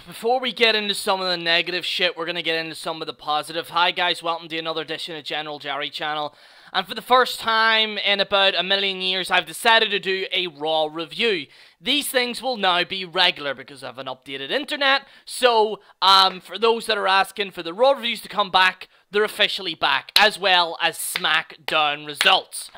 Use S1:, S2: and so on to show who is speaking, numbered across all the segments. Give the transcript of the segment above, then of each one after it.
S1: before we get into some of the negative shit, we're going to get into some of the positive. Hi guys, welcome to another edition of General Jerry channel. And for the first time in about a million years, I've decided to do a Raw review. These things will now be regular because I have an updated internet. So, for those that are asking for the Raw reviews to come back, they're officially back, as well as SmackDown results.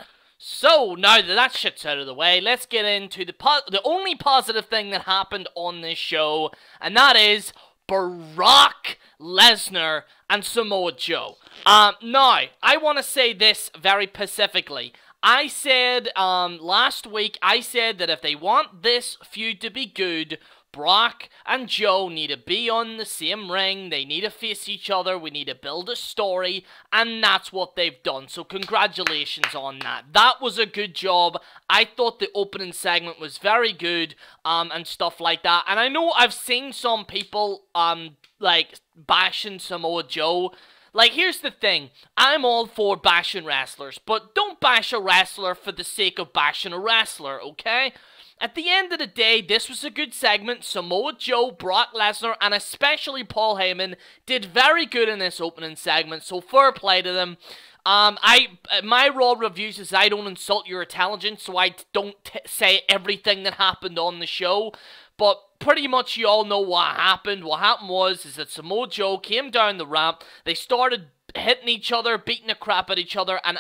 S1: So, now that shit's out of the way, let's get into the only positive thing that happened on this show, and that is Brock Lesnar and Samoa Joe. Now, I want to say this very specifically. I said, last week, I said that if they want this feud to be good, Brock and Joe need to be on the same ring, they need to face each other, we need to build a story, and that's what they've done, so congratulations on that. That was a good job. I thought the opening segment was very good, and stuff like that, and I know I've seen some people, like, bashing Samoa Joe. Like, here's the thing, I'm all for bashing wrestlers, but don't bash a wrestler for the sake of bashing a wrestler, okay? At the end of the day, this was a good segment. Samoa Joe, Brock Lesnar, and especially Paul Heyman did very good in this opening segment, so fair play to them. My Raw reviews is I don't insult your intelligence, so I don't say everything that happened on the show, but pretty much you all know what happened. What happened was that Samoa Joe came down the ramp, they started hitting each other, beating the crap out of each other, and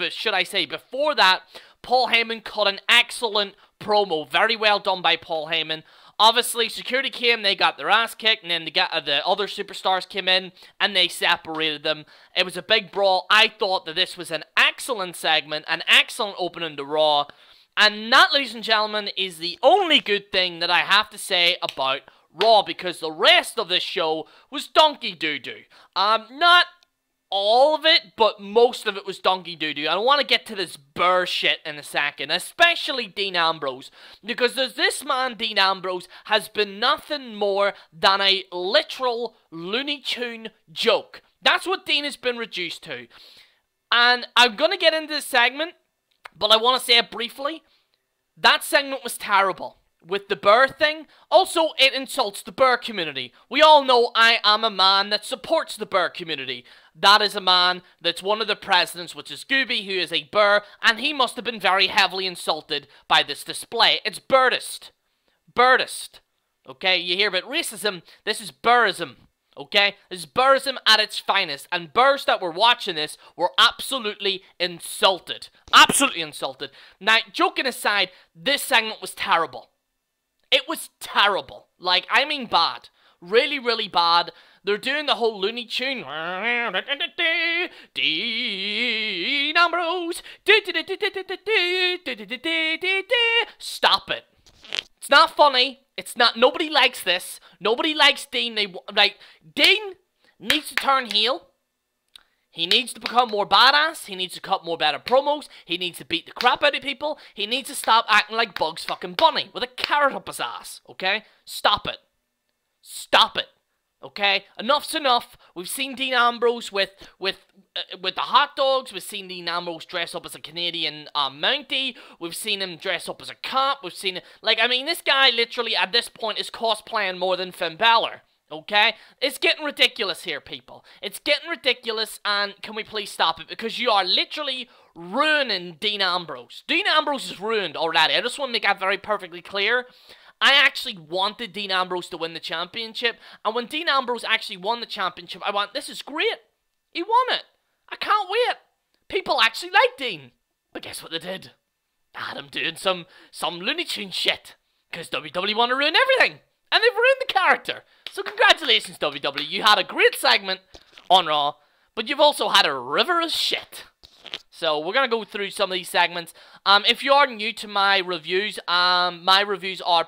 S1: should I say, before that, Paul Heyman cut an excellent promo. Very well done by Paul Heyman. Obviously, security came, they got their ass kicked, and then the other superstars came in, and they separated them. It was a big brawl. I thought that this was an excellent segment, an excellent opening to Raw, and that, ladies and gentlemen, is the only good thing that I have to say about Raw, because the rest of this show was donkey doo-doo. Not all of it, but most of it was donkey doo-doo. I want to get to this Burr shit in a second, especially Dean Ambrose, because this man, Dean Ambrose, has been nothing more than a literal Looney Tune joke. That's what Dean has been reduced to. And I'm going to get into this segment, but I want to say it briefly. That segment was terrible. With the Burr thing, also it insults the Burr community. We all know I am a man that supports the Burr community. That is a man that's one of the presidents, which is Gooby, who is a Burr, and he must have been very heavily insulted by this display. It's Burrist. Burrist. Okay, you hear about racism, this is Burrism. Okay, this is Burrism at its finest, and Burrs that were watching this were absolutely insulted. Absolutely insulted. Now, joking aside, this segment was terrible. It was terrible. Like, I mean bad. Really, really bad. They're doing the whole Looney Tune. Dean Ambrose. Stop it. It's not funny. It's not. Nobody likes this. Nobody likes Dean. Dean needs to turn heel. He needs to become more badass. He needs to cut more better promos. He needs to beat the crap out of people. He needs to stop acting like Bugs fucking Bunny with a carrot up his ass. Okay? Stop it. Stop it. Okay? Enough's enough. We've seen Dean Ambrose with the hot dogs. We've seen Dean Ambrose dress up as a Canadian Mountie. We've seen him dress up as a cop. We've seen... Like, I mean, this guy literally at this point is cosplaying more than Finn Balor. Okay? It's getting ridiculous here, people. It's getting ridiculous, and can we please stop it? Because you are literally ruining Dean Ambrose. Dean Ambrose is ruined already. I just want to make that very perfectly clear. I actually wanted Dean Ambrose to win the championship, and when Dean Ambrose actually won the championship, I went, this is great. He won it. I can't wait. People actually like Dean. But guess what they did? They had him doing some Looney Tune shit. Because WWE want to ruin everything. And they've ruined the character. So congratulations, WWE. You had a great segment on Raw, but you've also had a river of shit. So we're going to go through some of these segments. If you are new to my reviews are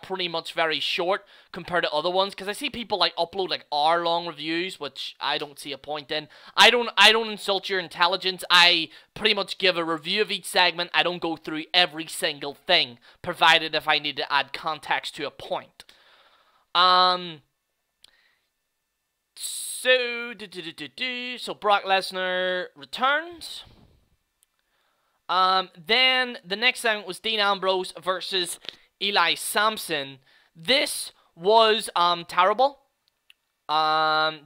S1: pretty much very short compared to other ones. Because I see people like upload like hour-long reviews, which I don't see a point in. I don't insult your intelligence. I pretty much give a review of each segment. I don't go through every single thing, provided if I need to add context to a point. So Brock Lesnar returns. Then the next segment was Dean Ambrose versus Eli Sampson. This was terrible.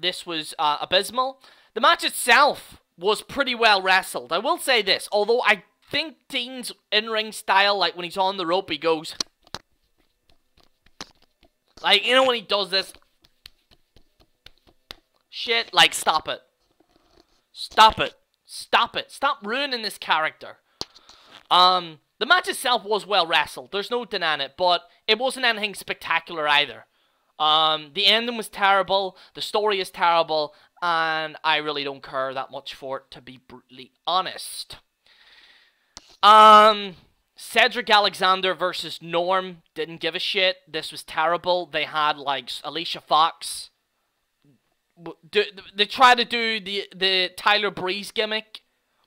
S1: This was abysmal. The match itself was pretty well wrestled. I will say this, although I think Dean's in-ring style, like when he's on the rope, he goes like, you know, when he does this shit, like, stop it. Stop it. Stop it. Stop ruining this character. The match itself was well wrestled. There's no denying it, but it wasn't anything spectacular either. The ending was terrible. The story is terrible, and I really don't care that much for it, to be brutally honest. Cedric Alexander versus Norm, didn't give a shit. This was terrible. They had, like, Alicia Fox. They try to do the Tyler Breeze gimmick,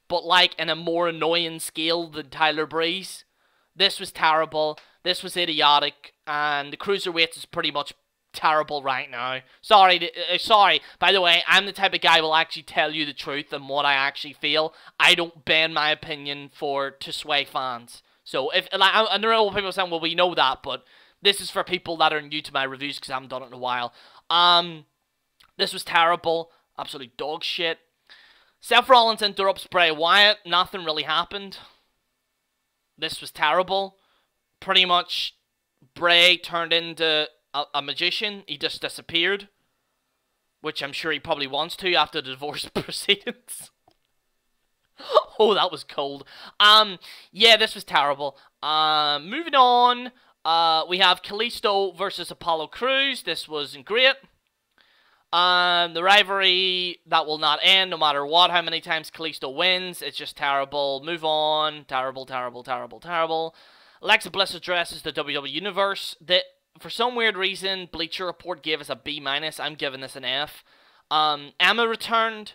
S1: but, like, in a more annoying scale than Tyler Breeze. This was terrible. This was idiotic, and the Cruiserweights is pretty much terrible right now. Sorry. By the way, I'm the type of guy who will actually tell you the truth and what I actually feel. I don't bend my opinion to sway fans. So, if, like, I know a lot of people saying, well, we know that, but this is for people that are new to my reviews because I haven't done it in a while. This was terrible. Absolute dog shit. Seth Rollins interrupts Bray Wyatt. Nothing really happened. This was terrible. Pretty much, Bray turned into a magician. He just disappeared. Which I'm sure he probably wants to after the divorce proceedings. Oh, that was cold. Yeah, this was terrible. Moving on, we have Kalisto versus Apollo Crews. This wasn't great. The rivalry that will not end no matter what, how many times Kalisto wins. It's just terrible. Move on. Terrible, terrible, terrible, terrible. Alexa Bliss addresses the WWE Universe. For some weird reason, Bleacher Report gave us a B-. I'm giving this an F. Emma returned,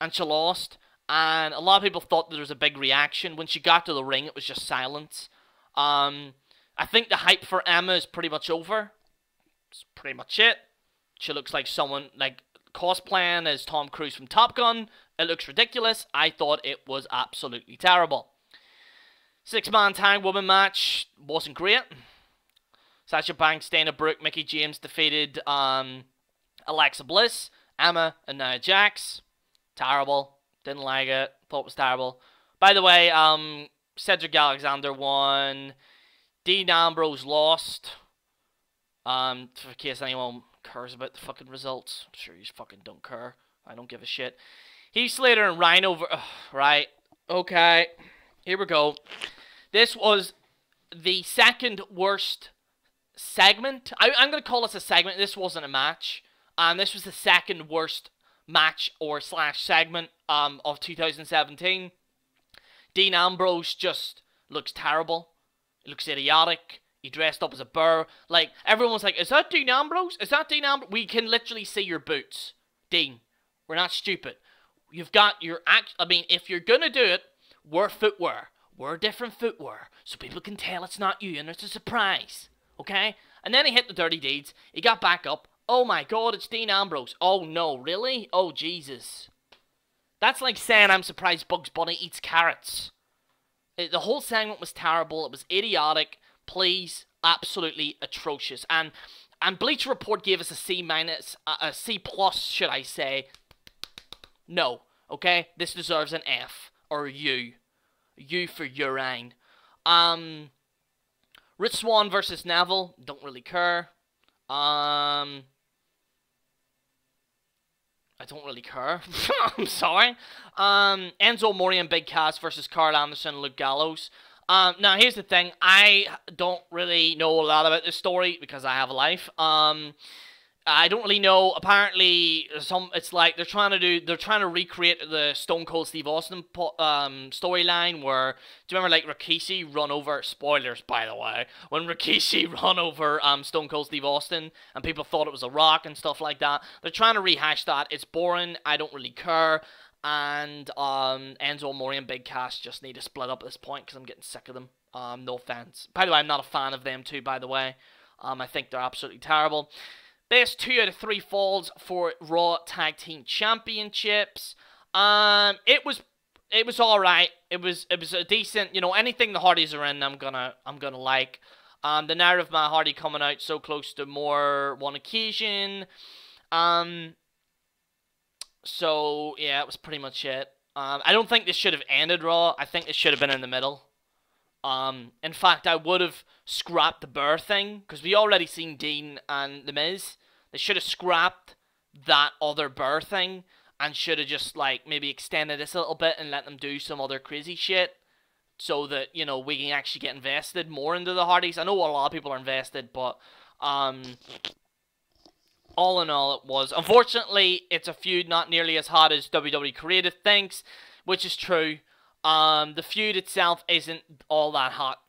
S1: and she lost. And a lot of people thought that there was a big reaction. When she got to the ring, it was just silence. I think the hype for Emma is pretty much over. That's pretty much it. She looks like someone, like, cosplaying as Tom Cruise from Top Gun. It looks ridiculous. I thought it was absolutely terrible. 6-man tag woman match wasn't great. Sasha Banks, Dana Brooke, Mickie James defeated Alexa Bliss, Emma, and Nia Jax. Terrible. Didn't like it. Thought it was terrible. By the way, Cedric Alexander won. Dean Ambrose lost. In case anyone cares about the fucking results. I'm sure you fucking don't care. I don't give a shit. Heath Slater and Rhino right. Okay. Here we go. This was the second worst segment. I'm going to call this a segment. This wasn't a match. This was the second worst match or / segment of 2017. Dean Ambrose just looks terrible. He looks idiotic. He dressed up as a bear. Like, everyone was like, is that Dean Ambrose? Is that Dean Ambrose? We can literally see your boots. Dean, we're not stupid. You've got your I mean, if you're gonna do it, wear footwear. Wear different footwear. So people can tell it's not you and it's a surprise. Okay? And then he hit the dirty deeds. He got back up. Oh my god, it's Dean Ambrose. Oh no, really? Oh Jesus. That's like saying I'm surprised Bugs Bunny eats carrots. The whole segment was terrible. It was idiotic. Please, absolutely atrocious. And Bleacher Report gave us a C-, a C+, should I say. No, okay? This deserves an F, or U. U for urine. Rich Swann versus Neville, don't really care. I don't really care. I'm sorry. Enzo Amore and Big Cass versus Carl Anderson and Luke Gallows. Now, here's the thing. I don't really know a lot about this story because I have a life. I don't really know. Apparently, it's like they're trying to recreate the Stone Cold Steve Austin storyline where, do you remember, like, Rikishi run over, spoilers, by the way, when Rikishi run over Stone Cold Steve Austin and people thought it was a Rock and stuff like that. They're trying to rehash that. It's boring. I don't really care. And Enzo Amore and Big Cass just need to split up at this point because I'm getting sick of them. No offense. By the way, I'm not a fan of them too, by the way. I think they're absolutely terrible. Best 2 out of 3 falls for Raw Tag Team Championships. It was all right. It was a decent, you know, anything the Hardys are in, I'm gonna like. The narrative of Matt Hardy coming out so close to more one occasion. So, yeah, it was pretty much it. I don't think this should have ended Raw. I think it should have been in the middle. In fact, I would have scrapped the Burr thing, because we already seen Dean and The Miz. They should have scrapped that other Burr thing, and should have just, like, maybe extended this a little bit and let them do some other crazy shit, so that, you know, we can actually get invested more into the Hardys. I know a lot of people are invested, but, all in all, it was. Unfortunately, it's a feud not nearly as hot as WWE Creative thinks, which is true. The feud itself isn't all that hot.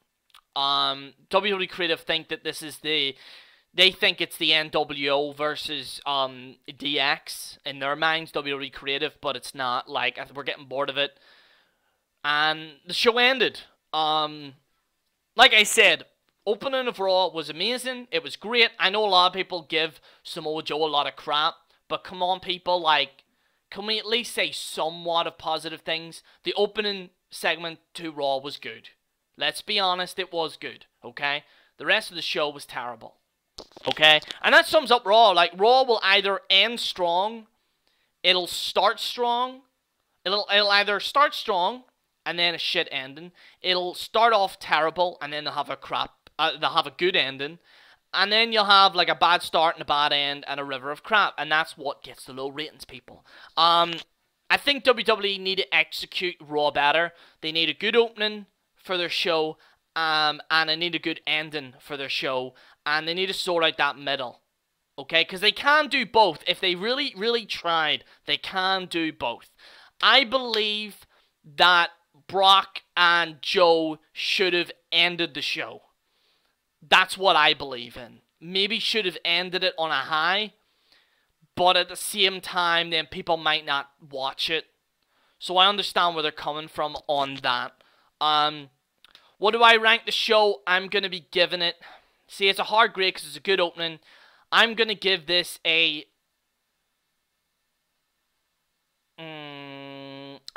S1: WWE Creative think that this is they think it's the NWO versus DX in their minds, WWE Creative, but it's not. Like, we're getting bored of it. And the show ended. Like I said, opening of Raw was amazing. It was great. I know a lot of people give Samoa Joe a lot of crap, but come on, people, like, can we at least say somewhat of positive things? The opening segment to Raw was good. Let's be honest, it was good, okay? The rest of the show was terrible, okay? And that sums up Raw. Like, Raw will either end strong, it'll start strong, it'll either start strong and then a shit ending. It'll start off terrible and then they'll have a good ending. And then you'll have, like, a bad start and a bad end and a river of crap. And that's what gets the low ratings, people. I think WWE need to execute Raw better. They need a good opening for their show. And they need a good ending for their show. And they need to sort out that middle. Okay? Because they can do both. If they really, really tried, they can do both. I believe that Brock and Joe should have ended the show. That's what I believe in. Maybe should have ended it on a high, but at the same time, then people might not watch it. So I understand where they're coming from on that. What do I rank the show? I'm going to be giving it... See, it's a hard grade because it's a good opening. I'm going to give this a...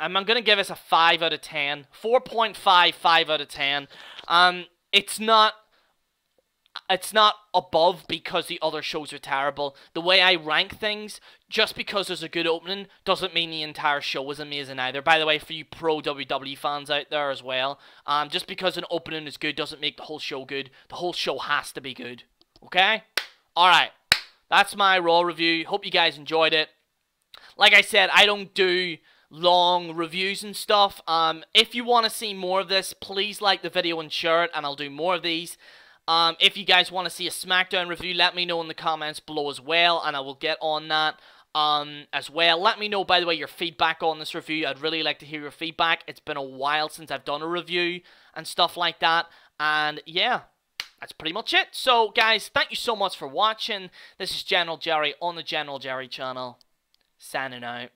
S1: I'm going to give this a 5 out of 10. 4.5, 5 out of 10. It's not above because the other shows are terrible. The way I rank things, just because there's a good opening, doesn't mean the entire show is amazing either. By the way, for you pro WWE fans out there as well, just because an opening is good doesn't make the whole show good. The whole show has to be good. Okay? Alright. That's my Raw review. Hope you guys enjoyed it. Like I said, I don't do long reviews and stuff. If you want to see more of this, please like the video and share it, and I'll do more of these. If you guys want to see a SmackDown review, let me know in the comments below as well, and I will get on that as well. Let me know, by the way, your feedback on this review. I'd really like to hear your feedback. It's been a while since I've done a review and stuff like that, and yeah, that's pretty much it. So, guys, thank you so much for watching. This is General Jerry on the General Jerry channel, signing out.